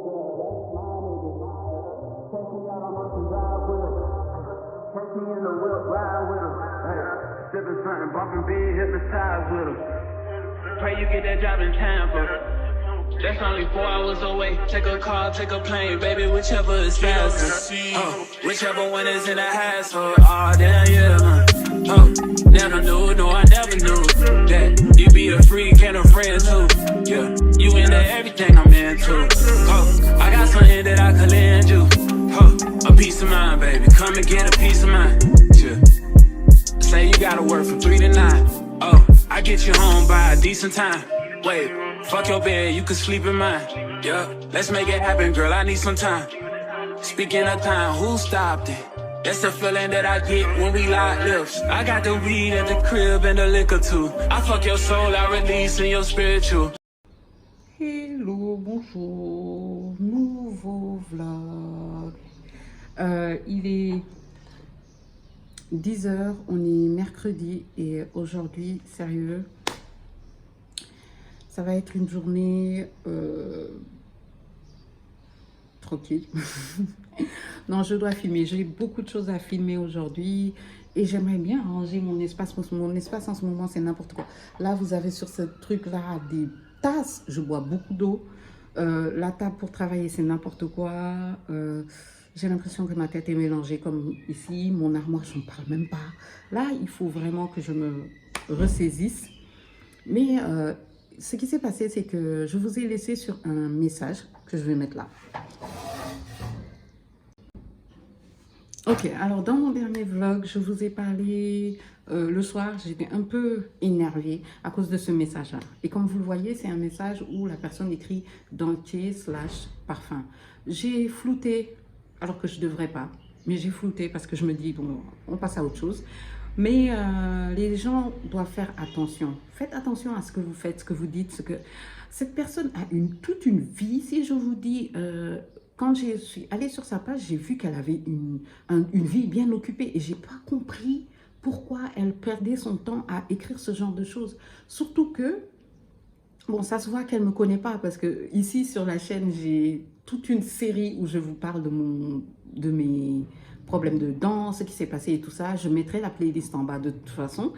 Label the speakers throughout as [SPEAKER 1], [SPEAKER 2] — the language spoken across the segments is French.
[SPEAKER 1] Catch me in the whip, ride with him. Hey, sipping something, bumping big, hypnotized with him. Pray you get that job in Tampa. That's only 4 hours away. Take a car, take a plane, baby, whichever is faster. Whichever one is in the hassle. Oh, damn, yeah, man. Oh, never knew, no, I never knew that you be a freak and a friend too. Yeah, you into everything I'm into. Oh, I got something that I could lend you. Oh, a peace of mind, baby. Come and get a peace of mind. Yeah. Say you gotta work from 3 to 9. Oh, I get you home by a decent time. Wait, fuck your bed, you can sleep in mine. Yeah, let's make it happen, girl. I need some time. Speaking of time, who stopped it? That's the feeling that I get when we lock lips. I got the weed at the crib and the liquor too. I fuck your soul, I release in your spiritual.
[SPEAKER 2] Hello, bonjour, nouveau vlog. Il est 10h, on est mercredi et aujourd'hui, sérieux, ça va être une journée tranquille. Non, je dois filmer, j'ai beaucoup de choses à filmer aujourd'hui et j'aimerais bien ranger mon espace. Mon espace en ce moment, c'est n'importe quoi. Là, vous avez sur ce truc-là des tasses, je bois beaucoup d'eau. La table pour travailler, c'est n'importe quoi. J'ai l'impression que ma tête est mélangée comme ici. Mon armoire, je ne parle même pas. Là, il faut vraiment que je me ressaisisse. Mais ce qui s'est passé, c'est que je vous ai laissé sur un message que je vais mettre là. Ok, alors dans mon dernier vlog, je vous ai parlé le soir, j'étais un peu énervée à cause de ce message-là. Et comme vous le voyez, c'est un message où la personne écrit dentier/parfum. J'ai flouté, alors que je ne devrais pas, mais j'ai flouté parce que je me dis, bon, on passe à autre chose. Mais les gens doivent faire attention. Faites attention à ce que vous faites, ce que vous dites, ce que... Cette personne a toute une vie. Si je vous dis... quand je suis allée sur sa page, j'ai vu qu'elle avait une vie bien occupée et je n'ai pas compris pourquoi elle perdait son temps à écrire ce genre de choses. Surtout que, bon, ça se voit qu'elle ne me connaît pas parce que ici sur la chaîne, j'ai toute une série où je vous parle de mes problèmes de dents, ce qui s'est passé et tout ça. Je mettrai la playlist en bas de toute façon.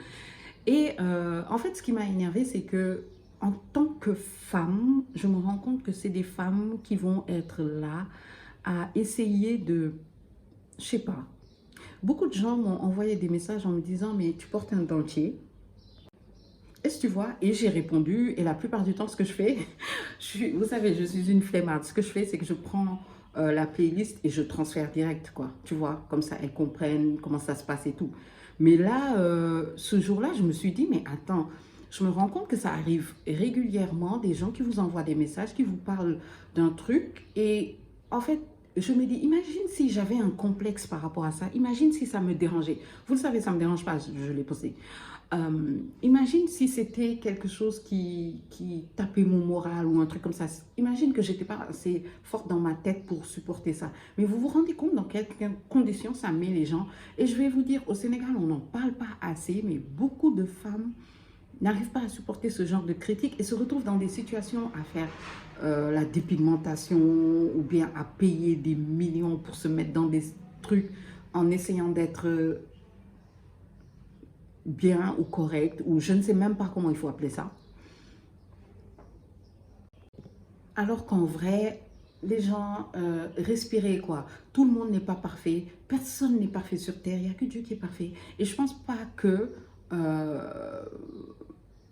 [SPEAKER 2] Et en fait, ce qui m'a énervée, c'est que en tant que femme, je me rends compte que c'est des femmes qui vont être là à essayer de, je sais pas. Beaucoup de gens m'ont envoyé des messages en me disant, mais tu portes un dentier. Est-ce que tu vois? Et j'ai répondu, et la plupart du temps, ce que je fais, vous savez, je suis une flemmarde. Ce que je fais, c'est que je prends la playlist et je transfère direct, quoi. Tu vois, comme ça, elles comprennent comment ça se passe et tout. Mais là, ce jour-là, je me suis dit, mais attends, je me rends compte que ça arrive régulièrement, des gens qui vous envoient des messages, qui vous parlent d'un truc. Et en fait, je me dis, imagine si j'avais un complexe par rapport à ça. Imagine si ça me dérangeait. Vous le savez, ça ne me dérange pas, je l'ai posté. Imagine si c'était quelque chose qui tapait mon moral ou un truc comme ça. Imagine que je n'étais pas assez forte dans ma tête pour supporter ça. Mais vous vous rendez compte dans quelles conditions ça met les gens. Et je vais vous dire, au Sénégal, on n'en parle pas assez, mais beaucoup de femmes n'arrivent pas à supporter ce genre de critiques et se retrouvent dans des situations à faire la dépigmentation ou bien à payer des millions pour se mettre dans des trucs en essayant d'être bien ou correct, ou je ne sais même pas comment il faut appeler ça. Alors qu'en vrai, les gens, respirez quoi. Tout le monde n'est pas parfait, personne n'est parfait sur Terre, il n'y a que Dieu qui est parfait. Et je ne pense pas que...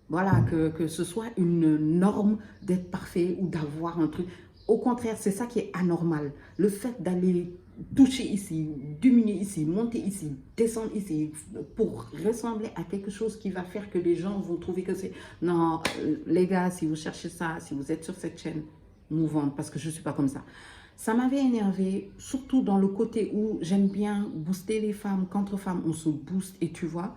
[SPEAKER 2] voilà, que ce soit une norme d'être parfait ou d'avoir un truc. Au contraire, c'est ça qui est anormal. Le fait d'aller toucher ici, diminuer ici, monter ici, descendre ici, pour ressembler à quelque chose qui va faire que les gens vont trouver que c'est... Non, les gars, si vous cherchez ça, si vous êtes sur cette chaîne, mouvante, parce que je ne suis pas comme ça. Ça m'avait énervé, surtout dans le côté où j'aime bien booster les femmes. Qu'entre femmes, on se booste et tu vois...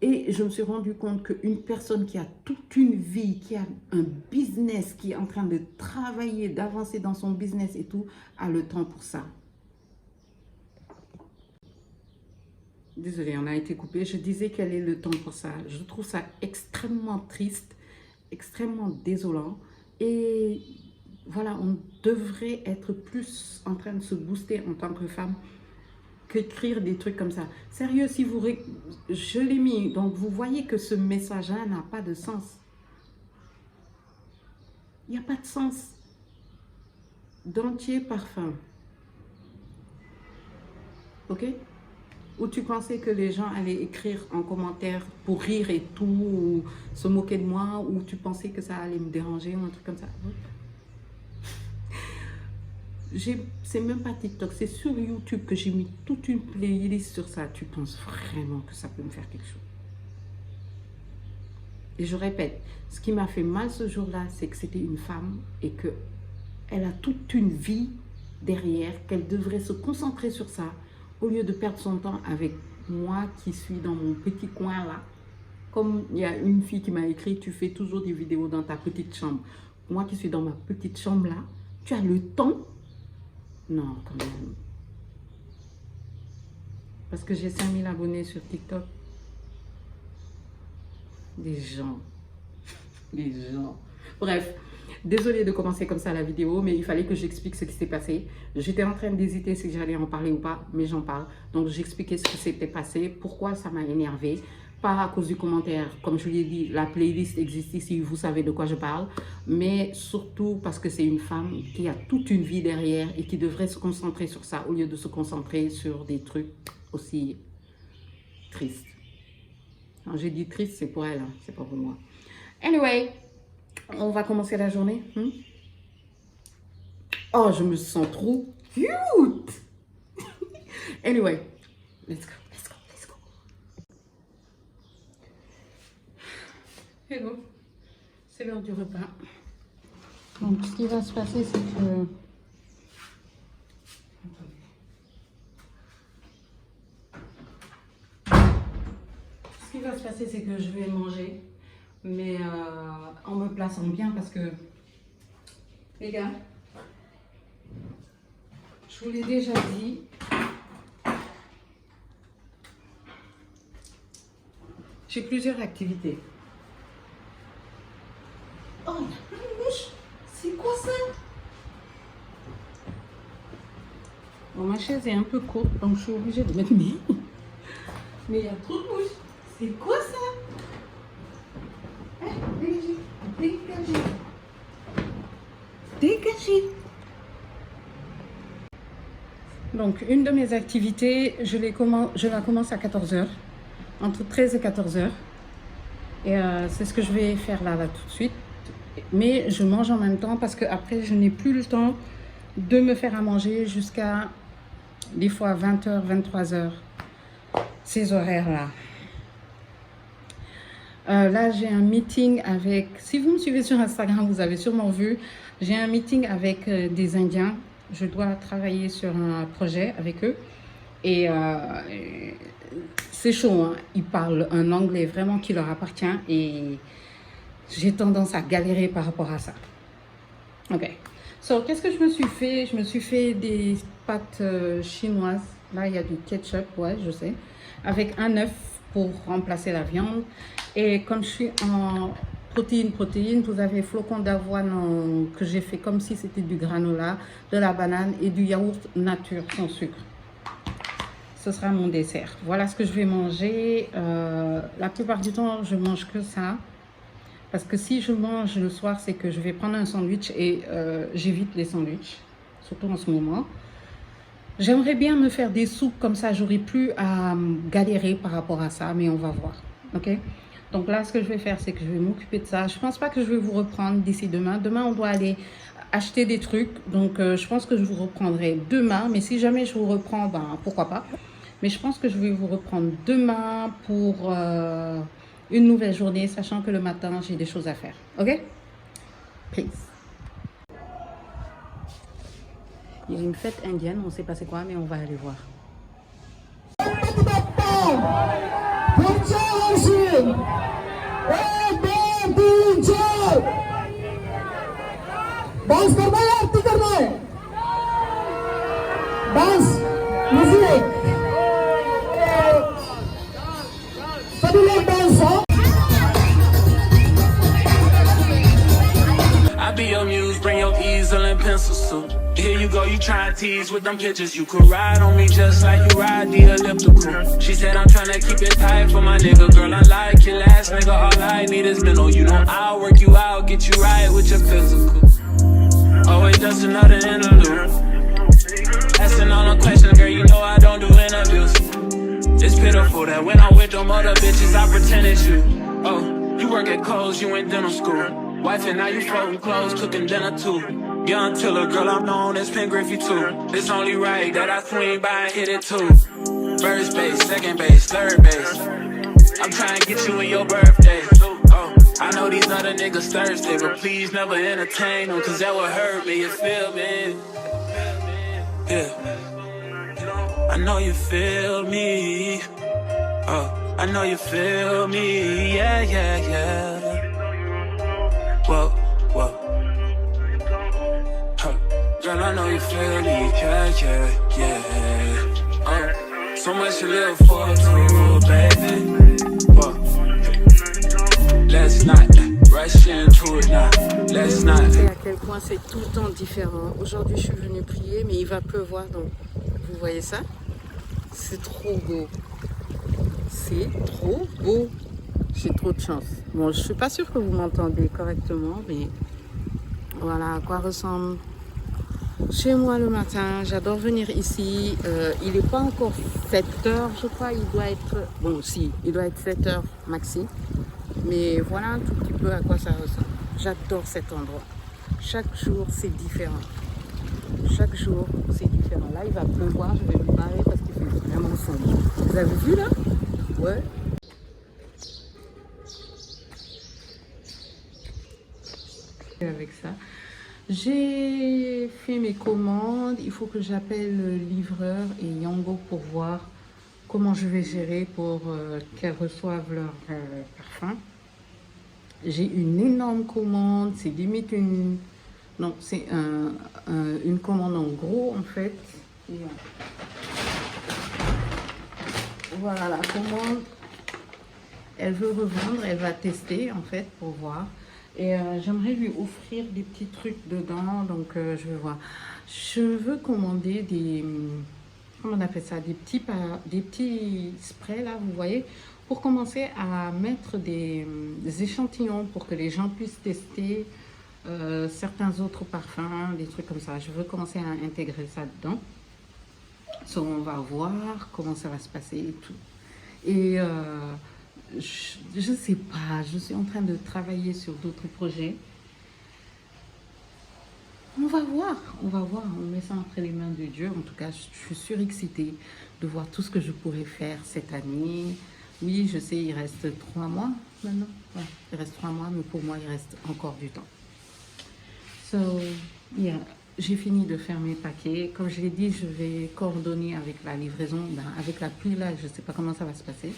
[SPEAKER 2] Et je me suis rendu compte qu'une personne qui a toute une vie, qui a un business, qui est en train de travailler, d'avancer dans son business et tout, a le temps pour ça. Désolée, on a été coupé. Je disais quel est le temps pour ça. Je trouve ça extrêmement triste, extrêmement désolant. Et voilà, on devrait être plus en train de se booster en tant que femme qu'écrire des trucs comme ça. Sérieux, si vous... Je l'ai mis, donc vous voyez que ce message-là n'a pas de sens. Il n'y a pas de sens. Dentier parfum. Ok? Ou tu pensais que les gens allaient écrire en commentaire pour rire et tout, ou se moquer de moi, ou tu pensais que ça allait me déranger, ou un truc comme ça. C'est même pas TikTok, c'est sur YouTube que j'ai mis toute une playlist sur ça. Tu penses vraiment que ça peut me faire quelque chose? Et je répète, ce qui m'a fait mal ce jour-là, c'est que c'était une femme et qu'elle a toute une vie derrière, qu'elle devrait se concentrer sur ça au lieu de perdre son temps avec moi qui suis dans mon petit coin là. Comme il y a une fille qui m'a écrit, tu fais toujours des vidéos dans ta petite chambre. Moi qui suis dans ma petite chambre là, tu as le temps? Non, quand même. Parce que j'ai 5000 abonnés sur TikTok. Des gens. Des gens. Bref, désolée de commencer comme ça la vidéo, mais il fallait que j'explique ce qui s'est passé. J'étais en train d'hésiter si j'allais en parler ou pas, mais j'en parle. Donc j'expliquais ce qui s'était passé, pourquoi ça m'a énervé. Pas à cause du commentaire, comme je vous l'ai dit, la playlist existe ici, vous savez de quoi je parle, mais surtout parce que c'est une femme qui a toute une vie derrière et qui devrait se concentrer sur ça au lieu de se concentrer sur des trucs aussi tristes. Quand j'ai dit triste, c'est pour elle, hein, c'est pas pour moi. Anyway, on va commencer la journée. Oh, je me sens trop cute. Anyway, let's go. Hello, c'est l'heure du repas. Donc, ce qui va se passer, c'est que... Ce qui va se passer, c'est que je vais manger, mais en me plaçant bien parce que, les gars, je vous l'ai déjà dit, j'ai plusieurs activités. Oh, il y a plein de mouches. C'est quoi ça? Bon, ma chaise est un peu courte, donc je suis obligée de mettre mes... Mais il y a trop de mouches. C'est quoi ça? Dégagez, dégagez. Dégagez. Donc, une de mes activités, je la commence à 14h. Entre 13 et 14h. Et c'est ce que je vais faire là tout de suite. Mais je mange en même temps parce que après je n'ai plus le temps de me faire à manger jusqu'à des fois 20h, 23h, ces horaires-là. Là, j'ai un meeting avec, si vous me suivez sur Instagram, vous avez sûrement vu, j'ai un meeting avec des Indiens. Je dois travailler sur un projet avec eux. Et c'est chaud, hein? Ils parlent un anglais vraiment qui leur appartient et j'ai tendance à galérer par rapport à ça. Ok. So, qu'est-ce que je me suis fait? Je me suis fait des pâtes chinoises. Là, il y a du ketchup, ouais, je sais. Avec un œuf pour remplacer la viande. Et comme je suis en protéines, vous avez flocons d'avoine que j'ai fait comme si c'était du granola, de la banane et du yaourt nature sans sucre. Ce sera mon dessert. Voilà ce que je vais manger. La plupart du temps, je mange que ça. Parce que si je mange le soir, c'est que je vais prendre un sandwich et j'évite les sandwichs, surtout en ce moment. J'aimerais bien me faire des soupes comme ça, j'aurai plus à galérer par rapport à ça, mais on va voir. Ok? Donc là, ce que je vais faire, c'est que je vais m'occuper de ça. Je pense pas que je vais vous reprendre d'ici demain. Demain, on doit aller acheter des trucs. Donc, je pense que je vous reprendrai demain. Mais si jamais je vous reprends, ben pourquoi pas. Mais je pense que je vais vous reprendre demain pour... une nouvelle journée, sachant que le matin, j'ai des choses à faire. Ok? Peace. Il y a une fête indienne, on ne sait pas c'est quoi, mais on va aller voir.
[SPEAKER 1] I be your muse, bring your easel elliptical. Here you go, you try and tease with them pictures. You could ride on me just like you ride the elliptical. She said I'm tryna keep it tight for my nigga. Girl, unlike your last nigga, all I need is mental. You know I'll work you out, get you right with your physical. Oh wait, just another interlude. Asking all the questions, girl, you know I don't do interviews. It's pitiful that when I'm with them other bitches, I pretend it's you. Oh, you work at Kohl's, you in dental school. Wife and now you folding clothes, cooking dinner too. Young Tiller, girl, I'm known as Pen Griffey too. It's only right that I swing by and hit it too. First base, second base, third base. I'm trying to get you in your birthday. Oh, I know these other niggas thirsty, but please never entertain them, cause that would hurt me, you feel me? Yeah. I know you feel me. Oh, I know you feel me. Yeah, yeah, yeah. Whoa, whoa. Girl, I know you feel me, yeah, yeah, yeah. Oh, so much to live for, too, baby. Whoa. Let's not rush into it now. Let's not.
[SPEAKER 2] Et à quel point c'est tout le temps différent. Aujourd'hui, je suis venue prier, mais il va pleuvoir, donc vous voyez ça? C'est trop beau. C'est trop beau. J'ai trop de chance. Bon, je suis pas sûre que vous m'entendez correctement, mais voilà à quoi ressemble chez moi le matin. J'adore venir ici. Il n'est pas encore 7 heures, je crois. Il doit être... Bon, si, il doit être 7 heures maxi. Mais voilà un tout petit peu à quoi ça ressemble. J'adore cet endroit. Chaque jour, c'est différent. Chaque jour, c'est différent. Là, il va pleuvoir. Je vais me barrer parce qu'il fait vraiment sombre. Vous avez vu là? Ouais. Avec ça. J'ai fait mes commandes, il faut que j'appelle le livreur et Yango pour voir comment je vais gérer pour qu'elles reçoivent leur parfum. J'ai une énorme commande, c'est limite une... Non, c'est une commande en gros en fait. Et, voilà la commande. Elle veut revendre, elle va tester en fait pour voir. Et j'aimerais lui offrir des petits trucs dedans, donc je vais voir. Je veux commander des, comment on appelle ça, des petits sprays là, vous voyez, pour commencer à mettre des échantillons pour que les gens puissent tester certains autres parfums, des trucs comme ça. Je veux commencer à intégrer ça dedans. So, on va voir comment ça va se passer et tout. Et je ne sais pas, je suis en train de travailler sur d'autres projets. On va voir, on met ça entre les mains de Dieu. En tout cas, je suis surexcitée de voir tout ce que je pourrais faire cette année. Oui, je sais, il reste 3 mois maintenant. Ouais, il reste 3 mois, mais pour moi, il reste encore du temps. So, yeah, j'ai fini de faire mes paquets. Comme je l'ai dit, je vais coordonner avec la livraison. Ben, avec la pluie, là, je ne sais pas comment ça va se passer.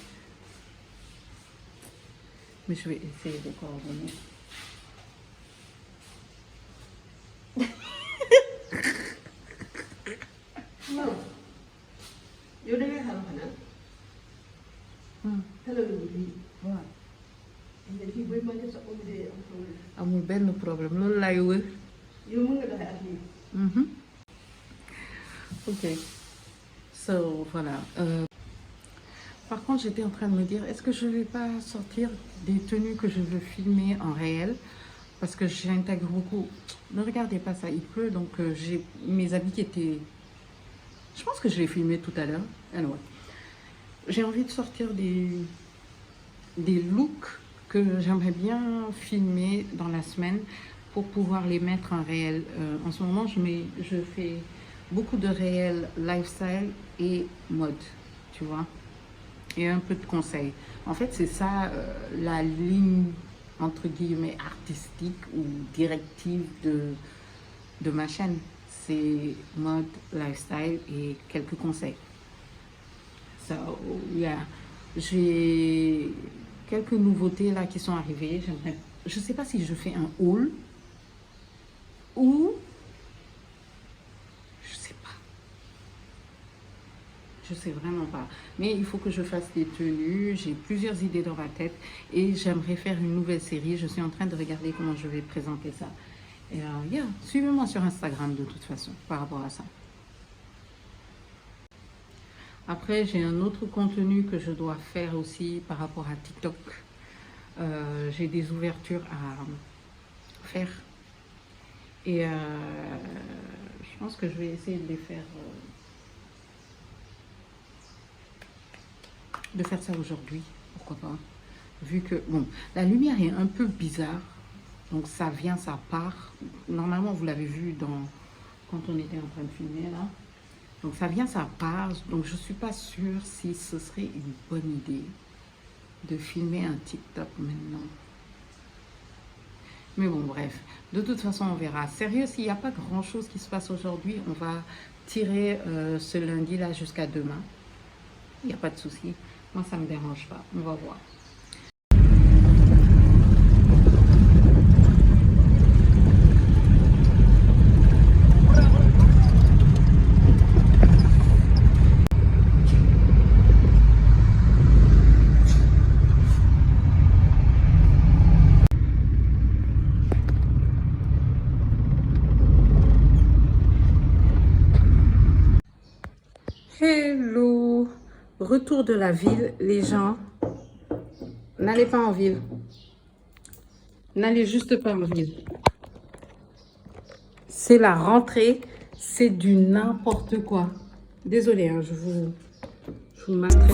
[SPEAKER 2] Mais je vais essayer de coordonner.
[SPEAKER 3] Non. Yow da ngay xam xanaa. Talal wu lii.
[SPEAKER 2] waaw.
[SPEAKER 3] nga fii booy mën sa obligé am problème.
[SPEAKER 2] amul benn problème loolu laay wër.
[SPEAKER 3] Yow mën nga doxee ak lii.
[SPEAKER 2] Ok. So voilà. Par contre, j'étais en train de me dire, est-ce que je ne vais pas sortir des tenues que je veux filmer en réel? Parce que j'intègre beaucoup. Ne regardez pas ça, il pleut, donc j'ai mes habits qui étaient... Je pense que je l'ai filmé tout à l'heure. Anyway. J'ai envie de sortir des looks que j'aimerais bien filmer dans la semaine pour pouvoir les mettre en réel. En ce moment, je fais beaucoup de réel lifestyle et mode, tu vois. Et un peu de conseils. En fait, c'est ça la ligne, entre guillemets, artistique ou directive de ma chaîne. C'est mode, lifestyle et quelques conseils. So, yeah. J'ai quelques nouveautés là qui sont arrivées. Je ne sais pas si je fais un haul ou... Je sais vraiment pas. Mais il faut que je fasse des tenues. J'ai plusieurs idées dans ma tête et j'aimerais faire une nouvelle série. Je suis en train de regarder comment je vais présenter ça. Et yeah, suivez-moi sur Instagram de toute façon par rapport à ça. Après, j'ai un autre contenu que je dois faire aussi par rapport à TikTok. J'ai des ouvertures à faire. Et je pense que je vais essayer de les faire, ça aujourd'hui. Pourquoi pas. Vu que, bon, la lumière est un peu bizarre. Donc ça vient, ça part. Normalement, vous l'avez vu quand on était en train de filmer là. Donc ça vient, ça part. Donc je ne suis pas sûre si ce serait une bonne idée de filmer un TikTok maintenant. Mais bon, bref. De toute façon, on verra. Sérieux, s'il n'y a pas grand-chose qui se passe aujourd'hui, on va tirer ce lundi-là jusqu'à demain. Il n'y a pas de souci. Moi, ça ne me dérange pas. On va voir. Hello, retour de la ville, les gens, n'allez pas en ville, n'allez juste pas en ville. C'est la rentrée, c'est du n'importe quoi. Désolée, hein, je vous maltraite.